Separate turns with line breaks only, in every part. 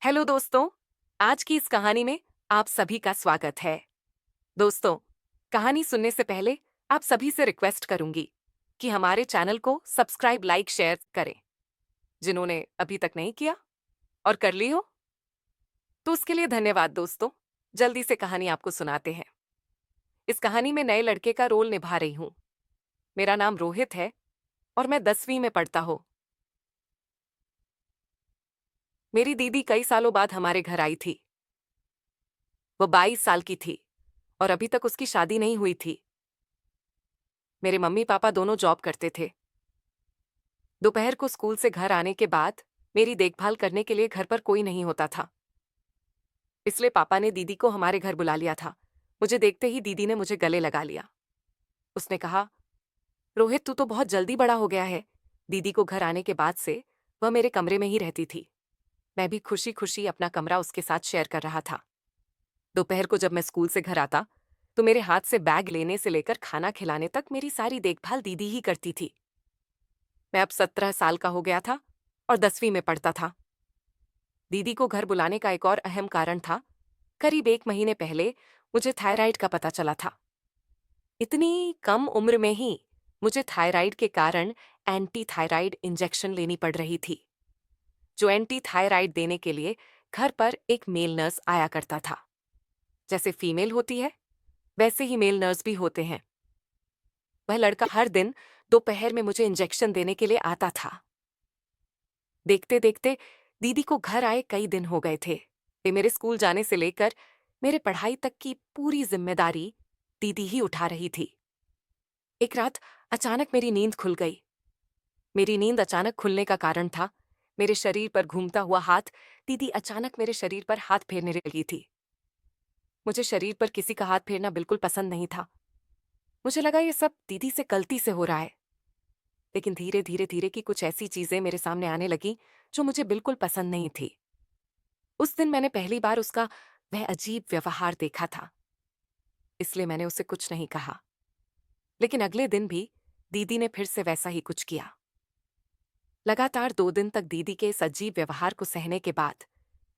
Hello दोस्तों। आज की इस कहानी में आप सभी का स्वागत है। दोस्तों, कहानी सुनने से पहले आप सभी से रिक्वेस्ट करूंगी कि हमारे चैनल को सब्सक्राइब, लाइक, शेयर करें। जिन्होंने अभी तक नहीं किया और कर ली हो तो उसके लिए धन्यवाद। दोस्तों, जल्दी से कहानी आपको सुनाते हैं। इस कहानी में नए लड़के का रोल निभा रही हूं। मेरा नाम रोहित है और मैं 10वीं में पढ़ता हूं। मेरी दीदी कई सालों बाद हमारे घर आई थी। वो 22 साल की थी और अभी तक उसकी शादी नहीं हुई थी। मेरे मम्मी पापा दोनों जॉब करते थे। दोपहर को स्कूल से घर आने के बाद मेरी देखभाल करने के लिए घर पर कोई नहीं होता था। इसलिए पापा ने दीदी को हमारे घर बुला लिया था। मुझे देखते ही दीदी ने मुझे गले लगा लिया। उसने कहा, रोहित, तू तो बहुत जल्दी बड़ा हो गया है। दीदी को घर आने के बाद से वह मेरे कमरे में ही रहती थी। मैं भी खुशी खुशी अपना कमरा उसके साथ शेयर कर रहा था। दोपहर को जब मैं स्कूल से घर आता तो मेरे हाथ से बैग लेने से लेकर खाना खिलाने तक मेरी सारी देखभाल दीदी ही करती थी। मैं अब 17 साल का हो गया था और 10वीं में पढ़ता था। दीदी को घर बुलाने का एक और अहम कारण था। करीब 1 महीने पहले मुझे थायराइड का पता चला था। इतनी कम उम्र में ही मुझे थायराइड के कारण एंटी थायराइड इंजेक्शन लेनी पड़ रही थी। जो एंटी थायराइड देने के लिए घर पर एक मेल नर्स आया करता था। जैसे फीमेल होती है वैसे ही मेल नर्स भी होते हैं। वह लड़का हर दिन दोपहर में मुझे इंजेक्शन देने के लिए आता था। देखते देखते दीदी को घर आए कई दिन हो गए थे। वे मेरे स्कूल जाने से लेकर मेरे पढ़ाई तक की पूरी जिम्मेदारी दीदी ही उठा रही थी। एक रात अचानक मेरी नींद खुल गई। मेरी नींद अचानक खुलने का कारण था मेरे शरीर पर घूमता हुआ हाथ। दीदी अचानक मेरे शरीर पर हाथ फेरने लगी थी। मुझे शरीर पर किसी का हाथ फेरना बिल्कुल पसंद नहीं था। मुझे लगा ये सब दीदी से गलती से हो रहा है। लेकिन धीरे धीरे धीरे की कुछ ऐसी चीजें मेरे सामने आने लगी जो मुझे बिल्कुल पसंद नहीं थी। उस दिन मैंने पहली बार उसका वह अजीब व्यवहार देखा था। इसलिए मैंने उसे कुछ नहीं कहा। लेकिन अगले दिन भी दीदी ने फिर से वैसा ही कुछ किया। लगातार 2 दिन तक दीदी के इस अजीब व्यवहार को सहने के बाद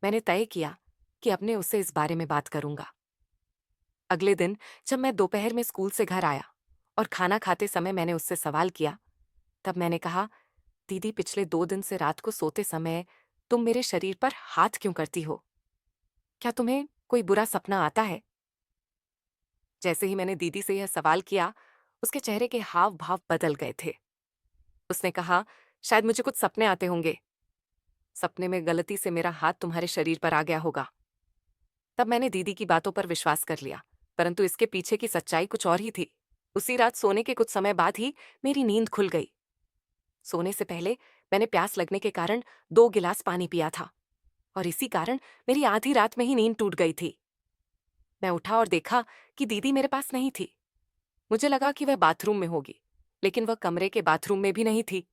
मैंने तय किया कि अपने उससे इस बारे में बात करूंगा। अगले दिन जब मैं दोपहर में स्कूल से घर आया और खाना खाते समय मैंने उससे सवाल किया, तब मैंने कहा, दीदी, पिछले 2 दिन से रात को सोते समय तुम मेरे शरीर पर हाथ क्यों करती हो? क्या तुम्हें कोई बुरा सपना आता है? जैसे ही मैंने दीदी से यह सवाल किया, उसके चेहरे के हाव भाव बदल गए थे। उसने कहा, शायद मुझे कुछ सपने आते होंगे। सपने में गलती से मेरा हाथ तुम्हारे शरीर पर आ गया होगा। तब मैंने दीदी की बातों पर विश्वास कर लिया, परंतु इसके पीछे की सच्चाई कुछ और ही थी। उसी रात सोने के कुछ समय बाद ही मेरी नींद खुल गई। सोने से पहले मैंने प्यास लगने के कारण 2 गिलास पानी पिया था और इसी कारण मेरी आधी रात में ही नींद टूट गई थी। मैं उठा और देखा कि दीदी मेरे पास नहीं थी। मुझे लगा कि वह बाथरूम में होगी, लेकिन वह कमरे के बाथरूम में भी नहीं थी।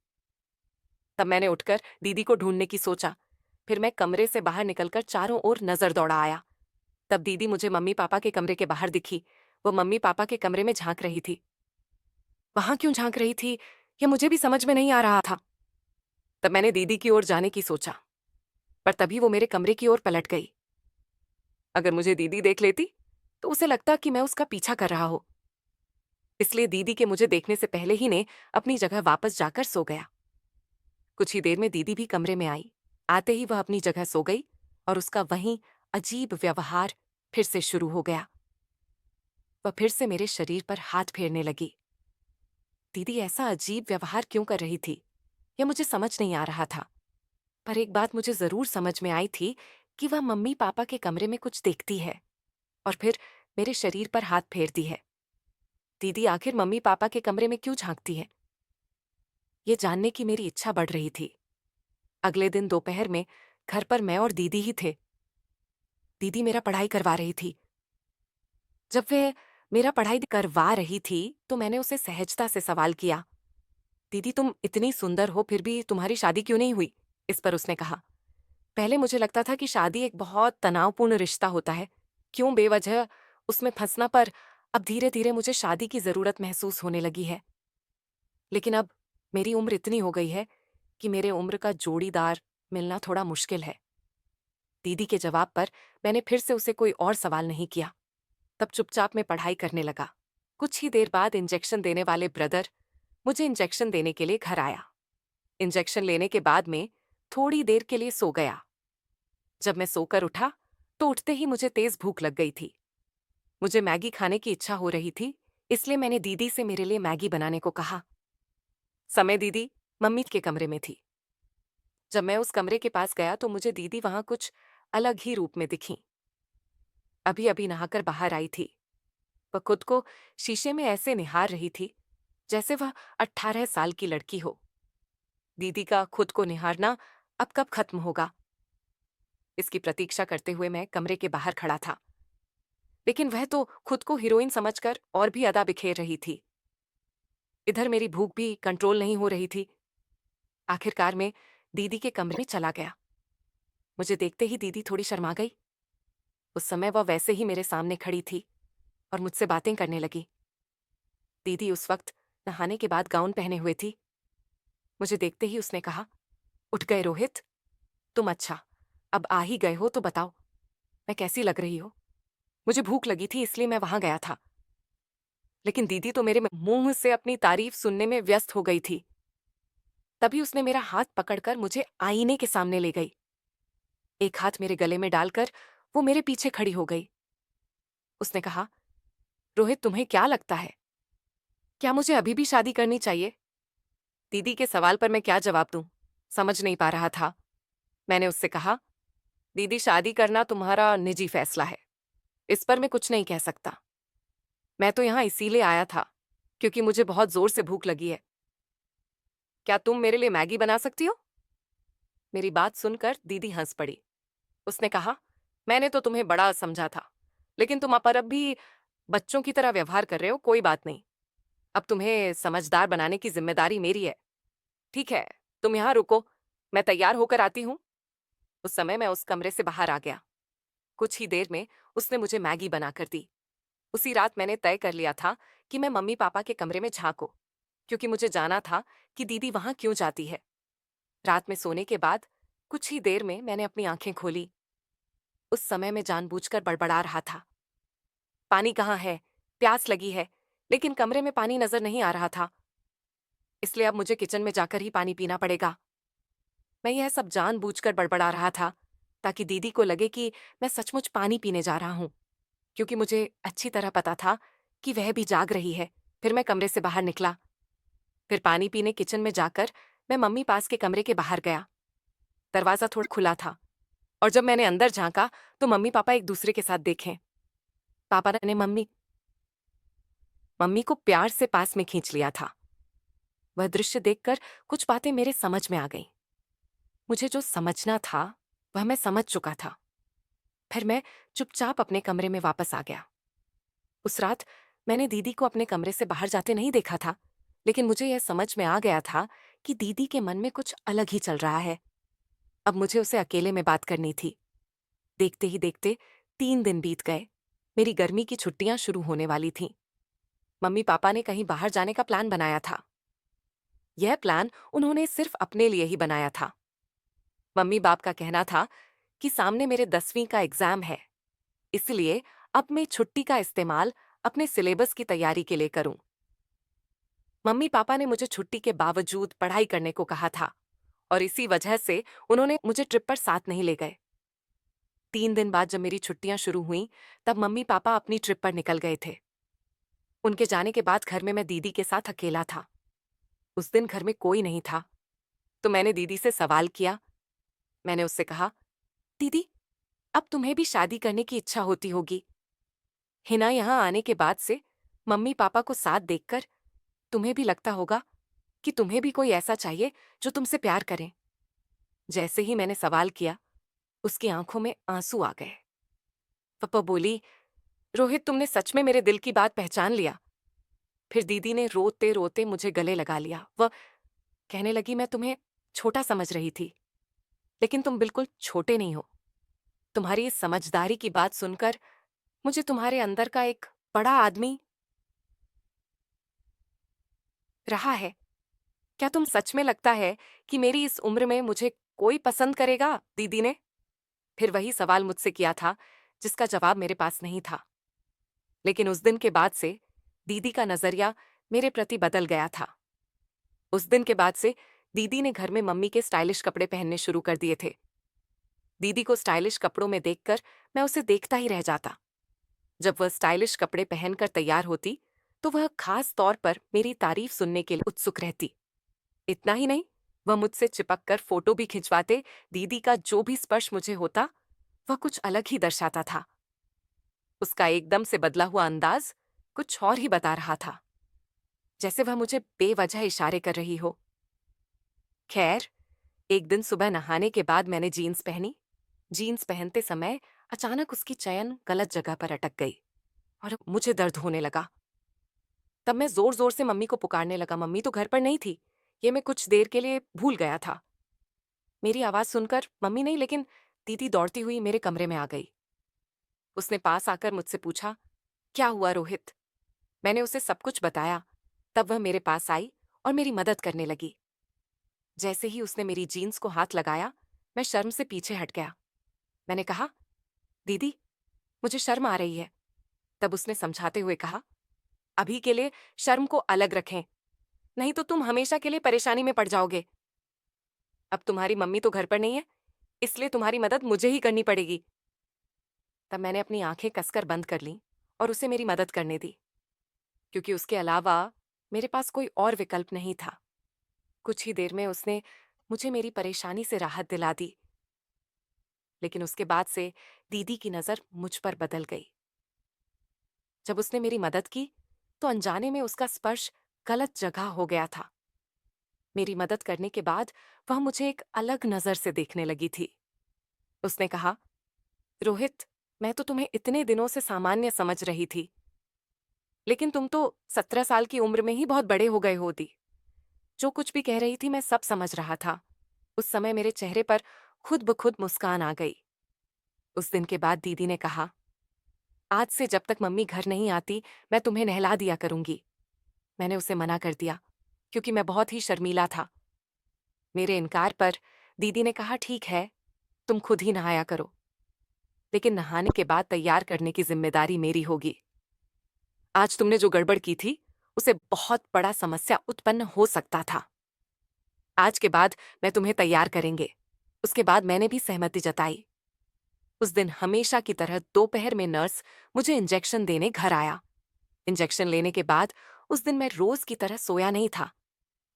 तब मैंने उठकर दीदी को ढूंढने की सोचा। फिर मैं कमरे से बाहर निकलकर चारों ओर नजर दौड़ा आया। तब दीदी मुझे मम्मी पापा के कमरे के बाहर दिखी। वो मम्मी पापा के कमरे में झांक रही थी। वहां क्यों झांक रही थी यह मुझे भी समझ में नहीं आ रहा था। तब मैंने दीदी की ओर जाने की सोचा, पर तभी वो मेरे कमरे की ओर पलट गई। अगर मुझे दीदी देख लेती तो उसे लगता कि मैं उसका पीछा कर रहा हूं। इसलिए दीदी के मुझे देखने से पहले ही ने अपनी जगह वापस जाकर सो गया। कुछ ही देर में दीदी भी कमरे में आई। आते ही वह अपनी जगह सो गई और उसका वही अजीब व्यवहार फिर से शुरू हो गया। वह फिर से मेरे शरीर पर हाथ फेरने लगी। दीदी ऐसा अजीब व्यवहार क्यों कर रही थी यह मुझे समझ नहीं आ रहा था। पर एक बात मुझे जरूर समझ में आई थी कि वह मम्मी पापा के कमरे में कुछ देखती है और फिर मेरे शरीर पर हाथ फेरती है। दीदी आखिर मम्मी पापा के कमरे में क्यों झांकती है, ये जानने की मेरी इच्छा बढ़ रही थी। अगले दिन दोपहर में घर पर मैं और दीदी ही थे। दीदी मेरा पढ़ाई करवा रही थी। जब वे मेरा पढ़ाई करवा रही थी तो मैंने उसे सहजता से सवाल किया, दीदी, तुम इतनी सुंदर हो फिर भी तुम्हारी शादी क्यों नहीं हुई? इस पर उसने कहा, पहले मुझे लगता था कि शादी एक बहुत तनावपूर्ण रिश्ता होता है, क्यों बेवजह उसमें फंसना, पर अब धीरे धीरे मुझे शादी की जरूरत महसूस होने लगी है। लेकिन अब मेरी उम्र इतनी हो गई है कि मेरे उम्र का जोड़ीदार मिलना थोड़ा मुश्किल है। दीदी के जवाब पर मैंने फिर से उसे कोई और सवाल नहीं किया। तब चुपचाप मैं पढ़ाई करने लगा। कुछ ही देर बाद इंजेक्शन देने वाले ब्रदर मुझे इंजेक्शन देने के लिए घर आया। इंजेक्शन लेने के बाद में थोड़ी देर के लिए सो गया। जब मैं सोकर उठा तो उठते ही मुझे तेज भूख लग गई थी। मुझे मैगी खाने की इच्छा हो रही थी, इसलिए मैंने दीदी से मेरे लिए मैगी बनाने को कहा। समय दीदी मम्मी के कमरे में थी। जब मैं उस कमरे के पास गया तो मुझे दीदी वहां कुछ अलग ही रूप में दिखी। अभी अभी नहाकर बाहर आई थी। वह खुद को शीशे में ऐसे निहार रही थी जैसे वह 18 साल की लड़की हो। दीदी का खुद को निहारना अब कब खत्म होगा, इसकी प्रतीक्षा करते हुए मैं कमरे के बाहर खड़ा था। लेकिन वह तो खुद को हीरोइन समझकर और भी अदा बिखेर रही थी। इधर मेरी भूख भी कंट्रोल नहीं हो रही थी। आखिरकार मैं दीदी के कमरे में चला गया। मुझे देखते ही दीदी थोड़ी शर्मा गई। उस समय वह वैसे ही मेरे सामने खड़ी थी और मुझसे बातें करने लगी। दीदी उस वक्त नहाने के बाद गाउन पहने हुए थी। मुझे देखते ही उसने कहा, उठ गए रोहित? तुम अच्छा, अब आ ही गए हो तो बताओ, मैं कैसी लग रही हो? मुझे भूख लगी थी इसलिए मैं वहां गया था। लेकिन दीदी तो मेरे मुंह से अपनी तारीफ सुनने में व्यस्त हो गई थी। तभी उसने मेरा हाथ पकड़कर मुझे आईने के सामने ले गई। एक हाथ मेरे गले में डालकर वो मेरे पीछे खड़ी हो गई। उसने कहा, रोहित तुम्हें क्या लगता है, क्या मुझे अभी भी शादी करनी चाहिए? दीदी के सवाल पर मैं क्या जवाब दूं, समझ नहीं पा रहा था। मैंने उससे कहा, दीदी शादी करना तुम्हारा निजी फैसला है, इस पर मैं कुछ नहीं कह सकता। मैं तो यहां इसीलिए आया था क्योंकि मुझे बहुत जोर से भूख लगी है। क्या तुम मेरे लिए मैगी बना सकती हो? मेरी बात सुनकर दीदी हंस पड़ी। उसने कहा, मैंने तो तुम्हें बड़ा समझा था, लेकिन तुम पर अब भी बच्चों की तरह व्यवहार कर रहे हो। कोई बात नहीं, अब तुम्हें समझदार बनाने की जिम्मेदारी मेरी है। ठीक है, तुम यहां रुको, मैं तैयार होकर आती हूं। उस समय मैं उस कमरे से बाहर आ गया। कुछ ही देर में उसने मुझे मैगी बनाकर दी। उसी रात मैंने तय कर लिया था कि मैं मम्मी पापा के कमरे में झांकूं, क्योंकि मुझे जाना था कि दीदी वहां क्यों जाती है। रात में सोने के बाद कुछ ही देर में मैंने अपनी आंखें खोली। उस समय मैं जानबूझकर बड़बड़ा रहा था, पानी कहाँ है, प्यास लगी है, लेकिन कमरे में पानी नजर नहीं आ रहा था। इसलिए अब मुझे किचन में जाकर ही पानी पीना पड़ेगा। मैं यह सब जानबूझकर बड़बड़ा रहा था ताकि दीदी को लगे कि मैं सचमुच पानी पीने जा रहा हूं, क्योंकि मुझे अच्छी तरह पता था कि वह भी जाग रही है। फिर मैं कमरे से बाहर निकला। फिर पानी पीने किचन में जाकर मैं मम्मी पास के कमरे के बाहर गया। दरवाजा थोड़ा खुला था और जब मैंने अंदर झांका तो मम्मी पापा एक दूसरे के साथ देखें। पापा ने मम्मी मम्मी को प्यार से पास में खींच लिया था। वह दृश्य देखकर कुछ बातें मेरे समझ में आ गईं। मुझे जो समझना था वह मैं समझ चुका था। फिर मैं चुपचाप अपने कमरे में वापस आ गया। उस रात मैंने दीदी को अपने कमरे से बाहर जाते नहीं देखा था, लेकिन मुझे यह समझ में आ गया था कि दीदी के मन में कुछ अलग ही चल रहा है। अब मुझे उसे अकेले में बात करनी थी। देखते ही देखते 3 दिन बीत गए। मेरी गर्मी की छुट्टियां शुरू होने वाली थीं। मम्मी पापा ने कहीं बाहर जाने का प्लान बनाया था। यह प्लान उन्होंने सिर्फ अपने लिए ही बनाया था। मम्मी बाप का कहना था कि सामने मेरे 10वीं का एग्जाम है, इसलिए अब मैं छुट्टी का इस्तेमाल अपने सिलेबस की तैयारी के लिए करूं। मम्मी पापा ने मुझे छुट्टी के बावजूद पढ़ाई करने को कहा था और इसी वजह से उन्होंने मुझे ट्रिप पर साथ नहीं ले गए। 3 दिन बाद जब मेरी छुट्टियां शुरू हुईं, तब मम्मी पापा अपनी ट्रिप पर निकल गए थे। उनके जाने के बाद घर में मैं दीदी के साथ अकेला था। उस दिन घर में कोई नहीं था, तो मैंने दीदी से सवाल किया। मैंने उससे कहा, दीदी, अब तुम्हें भी शादी करने की इच्छा होती होगी। हिना यहाँ आने के बाद से मम्मी पापा को साथ देखकर तुम्हें भी लगता होगा कि तुम्हें भी कोई ऐसा चाहिए जो तुमसे प्यार करे। जैसे ही मैंने सवाल किया, उसकी आंखों में आंसू आ गए। पप्पा बोली, रोहित, तुमने सच में मेरे दिल की बात पहचान लिया। फिर दीदी ने रोते रोते मुझे गले लगा लिया। वह कहने लगी, मैं तुम्हें छोटा समझ रही थी, लेकिन तुम बिल्कुल छोटे नहीं हो। तुम्हारी इस समझदारी की बात सुनकर मुझे तुम्हारे अंदर का एक बड़ा आदमी रहा है। क्या तुम सच में लगता है कि मेरी इस उम्र में मुझे कोई पसंद करेगा? दीदी ने फिर वही सवाल मुझसे किया था जिसका जवाब मेरे पास नहीं था। लेकिन उस दिन के बाद से दीदी का नजरिया मेरे प्रति बदल गया था। उस दिन के बाद से दीदी ने घर में मम्मी के स्टाइलिश कपड़े पहनने शुरू कर दिए थे। दीदी को स्टाइलिश कपड़ों में देखकर मैं उसे देखता ही रह जाता। जब वह स्टाइलिश कपड़े पहनकर तैयार होती तो वह खास तौर पर मेरी तारीफ सुनने के लिए उत्सुक रहती। इतना ही नहीं, वह मुझसे चिपक कर फोटो भी खिंचवाते। दीदी का जो भी स्पर्श मुझे होता वह कुछ अलग ही दर्शाता था। उसका एकदम से बदला हुआ अंदाज कुछ और ही बता रहा था, जैसे वह मुझे बेवजह इशारे कर रही हो। खैर, एक दिन सुबह नहाने के बाद मैंने जीन्स पहनी। जीन्स पहनते समय अचानक उसकी चैन गलत जगह पर अटक गई और मुझे दर्द होने लगा। तब मैं जोर जोर से मम्मी को पुकारने लगा। मम्मी तो घर पर नहीं थी, ये मैं कुछ देर के लिए भूल गया था। मेरी आवाज सुनकर मम्मी नहीं लेकिन दीदी दौड़ती हुई मेरे कमरे में आ गई। उसने पास आकर मुझसे पूछा, क्या हुआ रोहित? मैंने उसे सब कुछ बताया। तब वह मेरे पास आई और मेरी मदद करने लगी। जैसे ही उसने मेरी जीन्स को हाथ लगाया, मैं शर्म से पीछे हट गया। मैंने कहा, दीदी, मुझे शर्म आ रही है। तब उसने समझाते हुए कहा, अभी के लिए शर्म को अलग रखें, नहीं तो तुम हमेशा के लिए परेशानी में पड़ जाओगे। अब तुम्हारी मम्मी तो घर पर नहीं है, इसलिए तुम्हारी मदद मुझे ही करनी पड़ेगी। तब मैंने अपनी आंखें कसकर बंद कर लीं और उसे मेरी मदद करने दी, क्योंकि उसके अलावा मेरे पास कोई और विकल्प नहीं था। कुछ ही देर में उसने मुझे मेरी परेशानी से राहत दिला दी। लेकिन उसके बाद से दीदी की नजर मुझ पर बदल गई। जब उसने मेरी मदद की तो अनजाने में उसका स्पर्श गलत जगह हो गया था। मेरी मदद करने के बाद वह मुझे एक अलग नजर से देखने लगी थी। उसने कहा, रोहित, मैं तो तुम्हें इतने दिनों से सामान्य समझ रही थी, लेकिन तुम तो 17 साल की उम्र में ही बहुत बड़े हो गए होती। जो कुछ भी कह रही थी मैं सब समझ रहा था। उस समय मेरे चेहरे पर खुद ब खुद मुस्कान आ गई। उस दिन के बाद दीदी ने कहा, आज से जब तक मम्मी घर नहीं आती मैं तुम्हें नहला दिया करूंगी। मैंने उसे मना कर दिया क्योंकि मैं बहुत ही शर्मीला था। मेरे इनकार पर दीदी ने कहा, ठीक है, तुम खुद ही नहाया करो, लेकिन नहाने के बाद तैयार करने की जिम्मेदारी मेरी होगी। आज तुमने जो गड़बड़ की थी उसे बहुत बड़ा समस्या उत्पन्न हो सकता था। आज के बाद मैं तुम्हें तैयार करेंगे। उसके बाद मैंने भी सहमति जताई। उस दिन हमेशा की तरह दोपहर में नर्स मुझे इंजेक्शन देने घर आया। इंजेक्शन लेने के बाद उस दिन मैं रोज की तरह सोया नहीं था,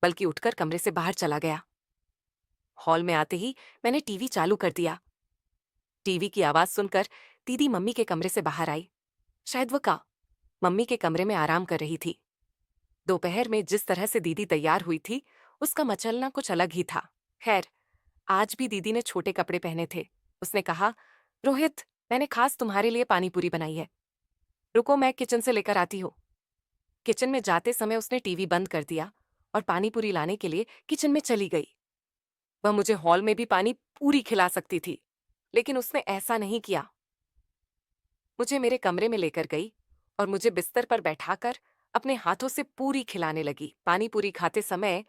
बल्कि उठकर कमरे से बाहर चला गया। हॉल में आते ही मैंने टीवी चालू कर दिया। टीवी की आवाज सुनकर दीदी मम्मी के कमरे से बाहर आई। शायद वह मम्मी के कमरे में आराम कर रही थी। दोपहर में जिस तरह से दीदी तैयार हुई थी उसका मचलना कुछ अलग ही था। खैर, आज भी दीदी ने छोटे कपड़े पहने थे। उसने कहा, रोहित, मैंने खास तुम्हारे लिए पानी पूरी बनाई है, रुको मैं किचन से लेकर आती हूँ। किचन में जाते समय उसने टीवी बंद कर दिया और पानी पूरी लाने के लिए किचन में चली गई। वह मुझे हॉल में भी पानी पूरी खिला सकती थी, लेकिन उसने ऐसा नहीं किया। मुझे मेरे कमरे में लेकर गई और मुझे बिस्तर पर बैठाकर अपने हाथों से पूरी खिलाने लगी। पानी पूरी खाते समय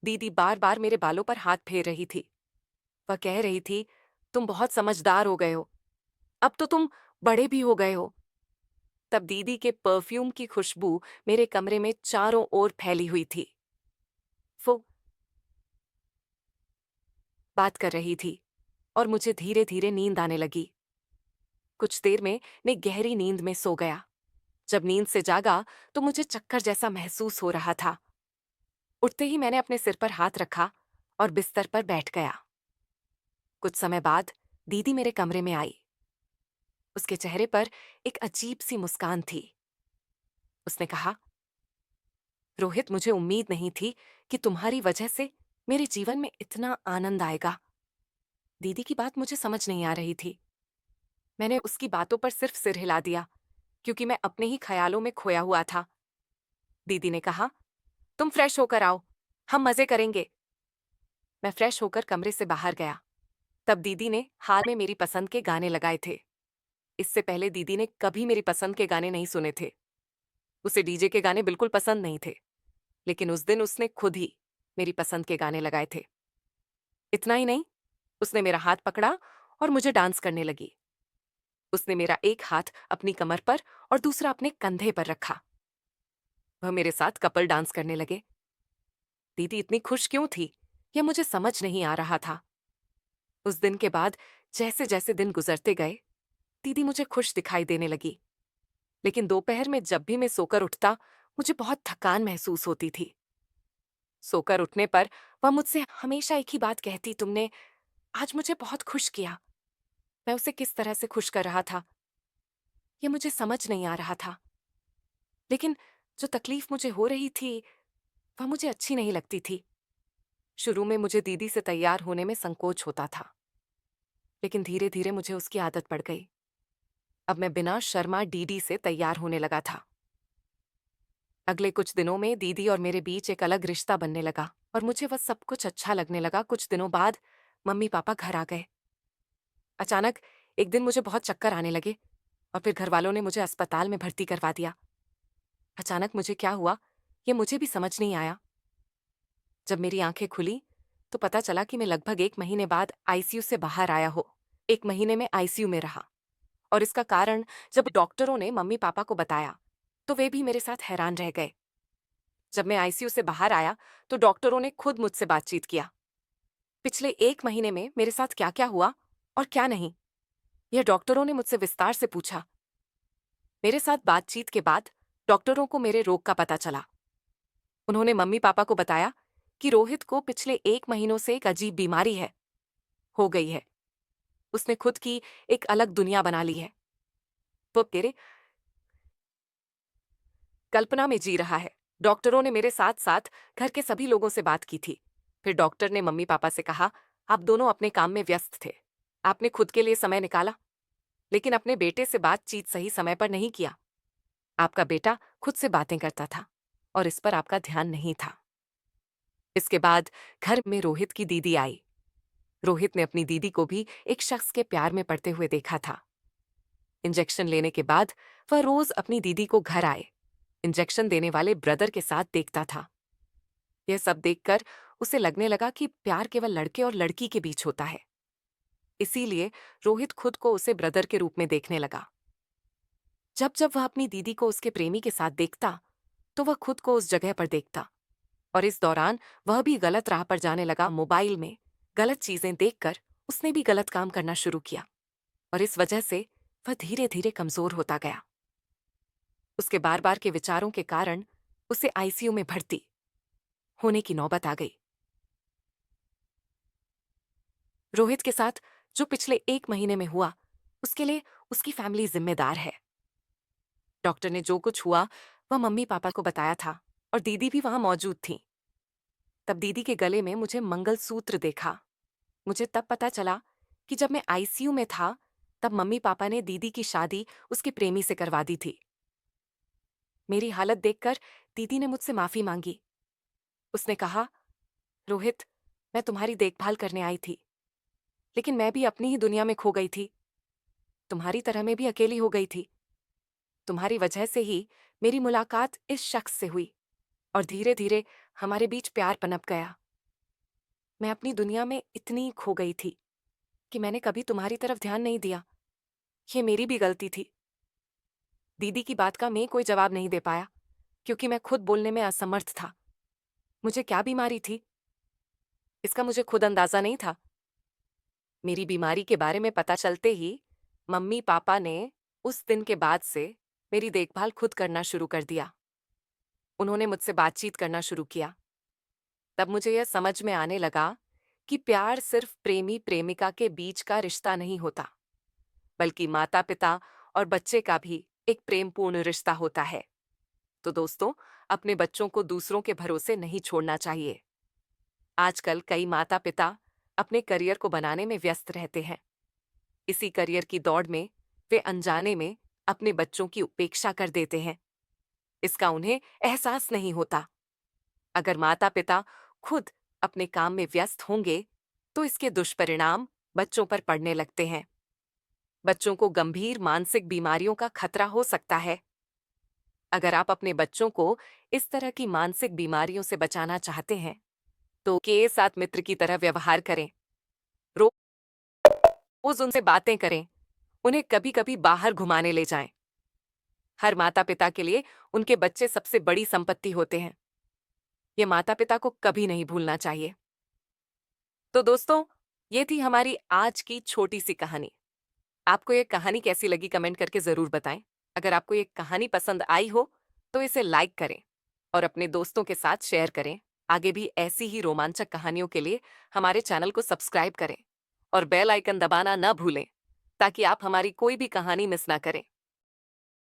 दीदी बार बार मेरे बालों पर हाथ फेर रही थी। वह कह रही थी, तुम बहुत समझदार हो गए हो, अब तो तुम बड़े भी हो गए हो। तब दीदी के परफ्यूम की खुशबू मेरे कमरे में चारों ओर फैली हुई थी। वो बात कर रही थी और मुझे धीरे धीरे नींद आने लगी। कुछ देर में मैं गहरी नींद में सो गया। जब नींद से जागा तो मुझे चक्कर जैसा महसूस हो रहा था। उठते ही मैंने अपने सिर पर हाथ रखा और बिस्तर पर बैठ गया। कुछ समय बाद दीदी मेरे कमरे में आई। उसके चेहरे पर एक अजीब सी मुस्कान थी। उसने कहा, रोहित, मुझे उम्मीद नहीं थी कि तुम्हारी वजह से मेरे जीवन में इतना आनंद आएगा। दीदी की बात मुझे समझ नहीं आ रही थी। मैंने उसकी बातों पर सिर्फ सिर हिला दिया क्योंकि मैं अपने ही ख्यालों में खोया हुआ था। दीदी ने कहा, तुम फ्रेश होकर आओ, हम मजे करेंगे। मैं फ्रेश होकर कमरे से बाहर गया। तब दीदी ने हाल में मेरी पसंद के गाने लगाए थे। इससे पहले दीदी ने कभी मेरी पसंद के गाने नहीं सुने थे। उसे डीजे के गाने बिल्कुल पसंद नहीं थे, लेकिन उस दिन उसने खुद ही मेरी पसंद के गाने लगाए थे। इतना ही नहीं, उसने मेरा हाथ पकड़ा और मुझे डांस करने लगी। उसने मेरा एक हाथ अपनी कमर पर और दूसरा अपने कंधे पर रखा। वह मेरे साथ कपल डांस करने लगे। दीदी इतनी खुश क्यों थी, यह मुझे समझ नहीं आ रहा था। उस दिन के बाद जैसे जैसे दिन गुजरते गए, दीदी मुझे खुश दिखाई देने लगी। लेकिन दोपहर में जब भी मैं सोकर उठता, मुझे बहुत थकान महसूस होती थी। सोकर उठने पर वह मुझसे हमेशा एक ही बात कहती, तुमने आज मुझे बहुत खुश किया। मैं उसे किस तरह से खुश कर रहा था, यह मुझे समझ नहीं आ रहा था। लेकिन जो तकलीफ मुझे हो रही थी, वह मुझे अच्छी नहीं लगती थी। शुरू में मुझे दीदी से तैयार होने में संकोच होता था, लेकिन धीरे धीरे मुझे उसकी आदत पड़ गई। अब मैं बिना शर्मा डीडी से तैयार होने लगा था। अगले कुछ दिनों में दीदी और मेरे बीच एक अलग रिश्ता बनने लगा और मुझे वह सब कुछ अच्छा लगने लगा। कुछ दिनों बाद मम्मी पापा घर आ गए। अचानक एक दिन मुझे बहुत चक्कर आने लगे और फिर घर वालों ने मुझे अस्पताल में भर्ती करवा दिया। अचानक मुझे क्या हुआ, ये मुझे भी समझ नहीं आया। जब मेरी आंखें खुली तो पता चला कि मैं लगभग 1 महीने बाद आईसीयू से बाहर आया हो। 1 महीने में आईसीयू में रहा, और इसका कारण जब डॉक्टरों ने मम्मी पापा को बताया तो वे भी मेरे साथ हैरान रह गए। जब मैं आईसीयू से बाहर आया तो डॉक्टरों ने खुद मुझसे बातचीत किया। पिछले 1 महीने में मेरे साथ क्या क्या हुआ और क्या नहीं, यह डॉक्टरों ने मुझसे विस्तार से पूछा। मेरे साथ बातचीत के बाद डॉक्टरों को मेरे रोग का पता चला। उन्होंने मम्मी पापा को बताया कि रोहित को पिछले 1 महीनों से एक अजीब बीमारी हो गई है। उसने खुद की एक अलग दुनिया बना ली है। वो तेरे कल्पना में जी रहा है। डॉक्टरों ने मेरे साथ साथ घर के सभी लोगों से बात की थी। फिर डॉक्टर ने मम्मी पापा से कहा, आप दोनों अपने काम में व्यस्त थे, आपने खुद के लिए समय निकाला, लेकिन अपने बेटे से बातचीत सही समय पर नहीं किया। आपका बेटा खुद से बातें करता था और इस पर आपका ध्यान नहीं था। इसके बाद घर में रोहित की दीदी आई। रोहित ने अपनी दीदी को भी एक शख्स के प्यार में पड़ते हुए देखा था। इंजेक्शन लेने के बाद वह रोज अपनी दीदी को घर आए इंजेक्शन देने वाले ब्रदर के साथ देखता था। यह सब देखकर उसे लगने लगा कि प्यार केवल लड़के और लड़की के बीच होता है। इसीलिए रोहित खुद को उसे ब्रदर के रूप में देखने लगा। जब जब वह अपनी दीदी को उसके प्रेमी के साथ देखता तो वह खुद को उस जगह पर देखता, और इस दौरान वह भी गलत राह पर जाने लगा। मोबाइल में गलत चीजें देखकर उसने भी गलत काम करना शुरू किया, और इस वजह से वह धीरे धीरे कमजोर होता गया। उसके बार बार के विचारों के कारण उसे आईसीयू में भर्ती होने की नौबत आ गई। रोहित के साथ जो पिछले 1 महीने में हुआ, उसके लिए उसकी फैमिली जिम्मेदार है। डॉक्टर ने जो कुछ हुआ वह मम्मी पापा को बताया था, और दीदी भी वहां मौजूद थी। तब दीदी के गले में मुझे मंगलसूत्र देखा। मुझे तब पता चला कि जब मैं आईसीयू में था तब मम्मी पापा ने दीदी की शादी उसके प्रेमी से करवा दी थी। मेरी हालत देखकर दीदी ने मुझसे माफी मांगी। उसने कहा, रोहित, मैं तुम्हारी देखभाल करने आई थी, लेकिन मैं भी अपनी ही दुनिया में खो गई थी। तुम्हारी तरह मैं भी अकेली हो गई थी। तुम्हारी वजह से ही मेरी मुलाकात इस शख्स से हुई, और धीरे धीरे हमारे बीच प्यार पनप गया। मैं अपनी दुनिया में इतनी खो गई थी कि मैंने कभी तुम्हारी तरफ ध्यान नहीं दिया। ये मेरी भी गलती थी। दीदी की बात का मैं कोई जवाब नहीं दे पाया, क्योंकि मैं खुद बोलने में असमर्थ था। मुझे क्या बीमारी थी, इसका मुझे खुद अंदाजा नहीं था। मेरी बीमारी के बारे में पता चलते ही मम्मी पापा ने उस दिन के बाद से मेरी देखभाल खुद करना शुरू कर दिया। उन्होंने मुझसे बातचीत करना शुरू किया। तब मुझे यह समझ में आने लगा कि प्यार सिर्फ प्रेमी प्रेमिका के बीच का रिश्ता नहीं होता, बल्कि माता पिता और बच्चे का भी एक प्रेमपूर्ण रिश्ता होता है। तो दोस्तों, अपने बच्चों को दूसरों के भरोसे नहीं छोड़ना चाहिए। आजकल कई माता पिता अपने करियर को बनाने में व्यस्त रहते हैं। इसी करियर की दौड़ में वे अनजाने में अपने बच्चों की उपेक्षा कर देते हैं। इसका उन्हें एहसास नहीं होता। अगर माता पिता खुद अपने काम में व्यस्त होंगे तो इसके दुष्परिणाम बच्चों पर पड़ने लगते हैं। बच्चों को गंभीर मानसिक बीमारियों का खतरा हो सकता है। अगर आप अपने बच्चों को इस तरह की मानसिक बीमारियों से बचाना चाहते हैं तो के साथ मित्र की तरह व्यवहार करें। रो रोज उनसे बातें करें, उन्हें कभी कभी बाहर घुमाने ले जाएं। हर माता पिता के लिए उनके बच्चे सबसे बड़ी संपत्ति होते हैं। ये माता पिता को कभी नहीं भूलना चाहिए। तो दोस्तों, ये थी हमारी आज की छोटी सी कहानी। आपको ये कहानी कैसी लगी कमेंट करके जरूर बताएं। अगर आपको ये कहानी पसंद आई हो तो इसे लाइक करें और अपने दोस्तों के साथ शेयर करें। आगे भी ऐसी ही रोमांचक कहानियों के लिए हमारे चैनल को सब्सक्राइब करें और बेल आइकन दबाना न भूलें ताकि आप हमारी कोई भी कहानी मिस ना करें।